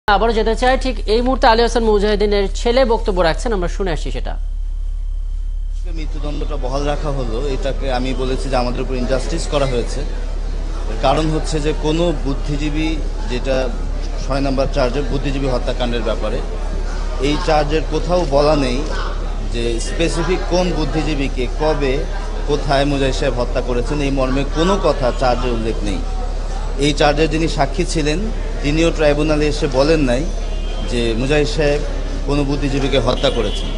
আবারও যেতে চাই, ঠিক এই মুহূর্তে আলী হাসান মুজাহিদিনের ছেলে বক্তব্য রাখছেন, আমরা শুনে আসছি সেটা। মৃত্যুদণ্ডটা বহাল রাখা হলো, এটাকে আমি বলেছি যে আমাদের উপর ইনজাস্টিস করা হয়েছে। কারণ হচ্ছে যে কোনো বুদ্ধিজীবী, যেটা ৬ নম্বর চার্জের বুদ্ধিজীবী হত্যাকাণ্ডের ব্যাপারে, এই চার্জের কোথাও বলা নেই যে স্পেসিফিক কোন বুদ্ধিজীবীকে কবে কোথায় মুজাহিদ সাহেব হত্যা করেছেন। এই মর্মে কোনো কথা চার্জের উল্লেখ নেই। এই চার্জের যিনি সাক্ষী ছিলেন তিনিও ট্রাইব্যুনালে এসে বলেন নাই যে মুজাহিদ সাহেব কোনো বুদ্ধিজীবীকে হত্যা করেছেন।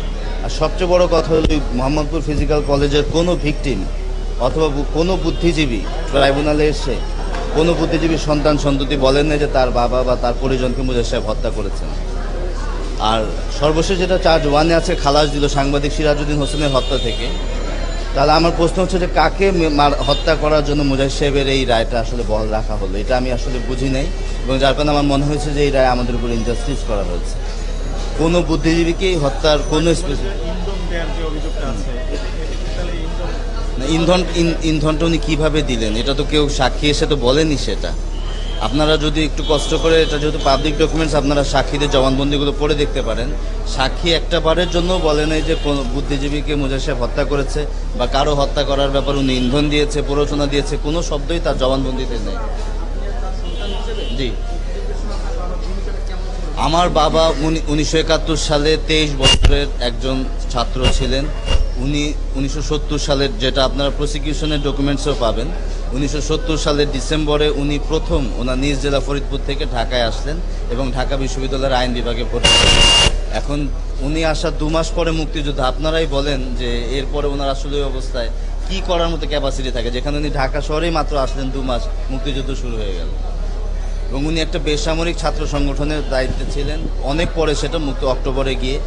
আর সবচেয়ে বড় কথা হলো মোহাম্মদপুর ফিজিক্যাল কলেজের কোনো ভিকটিম অথবা কোনো বুদ্ধিজীবী ট্রাইব্যুনালে এসে কোনো বুদ্ধিজীবীর সন্তান সন্ততি বলেন না যে তার বাবা বা তার পরিজনকে মুজাহিদ সাহেব হত্যা করেছেন। আর সর্বশেষ যেটা চার্জ 1-এ আছে, খালাস দিল সাংবাদিক সিরাজউদ্দিন হোসেনের হত্যা থেকে। তাহলে আমার প্রশ্ন হচ্ছে যে কাকে হত্যা করার জন্য মুজাহিদ সাহেবের এই রায়টা আসলে বহাল রাখা হলো, এটা আমি আসলে বুঝি নাই। এবং যার কারণে আমার মনে হয়েছে যে এই রায় আমাদের উপর ইনজাস্টিস করা হয়েছে। কোনো বুদ্ধিজীবীকে হত্যার কোনো ইন্ধনটা উনি কীভাবে দিলেন এটা তো কেউ সাক্ষী এসে তো বলেনি। সেটা আপনারা যদি একটু কষ্ট করে, এটা যেহেতু পাবলিক ডকুমেন্টস, আপনারা সাক্ষীদের জবানবন্দিগুলো পড়ে দেখতে পারেন। সাক্ষী একটা বারের জন্য বলে নাই যে কোন বুদ্ধিজীবীকে মুজাহিদ সাহেব হত্যা করেছে বা কারো হত্যা করার ব্যাপারে উনি ইন্ধন দিয়েছে, প্ররোচনা দিয়েছে, কোনো শব্দই তার জবানবন্দিতে নেই। জি, আমার বাবা 1971 সালে 23 বছরের একজন ছাত্র ছিলেন। উনি 1970 সালের, যেটা আপনারা প্রসিকিউশনের ডকুমেন্টসও পাবেন, 1970 সালের ডিসেম্বরে উনি প্রথম ওনার নিজ জেলা ফরিদপুর থেকে ঢাকায় আসলেন এবং ঢাকা বিশ্ববিদ্যালয়ের আইন বিভাগে ভর্তি হলেন। এখন উনি আসার 2 মাস পরে মুক্তিযুদ্ধ। আপনারাই বলেন যে এরপরে ওনার আসলে অবস্থায় কি করার মতো ক্যাপাসিটি থাকে, যেখানে উনি ঢাকা শহরেই মাত্র আসলেন 2 মাস, মুক্তিযুদ্ধ শুরু হয়ে গেল। এবং উনি একটা বেসামরিক ছাত্র সংগঠনের দায়িত্বে ছিলেন। অনেক পরে সেটা অক্টোবরে গিয়ে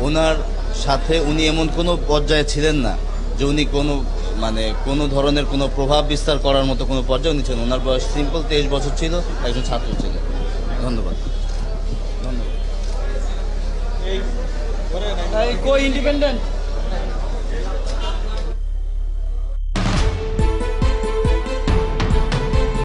ওনার সাথে উনি এমন কোনো পর্যায়ে ছিলেন না যে উনি কোনো ধরনের কোনো প্রভাব বিস্তার করার মতো কোনো পর্যায়ে উনি ছিলেন। ওনার বয়স সিম্পল 23 বছর ছিল, একজন ছাত্র ছিলেন। ধন্যবাদ। ইন্ডিপেন্ডেন্ট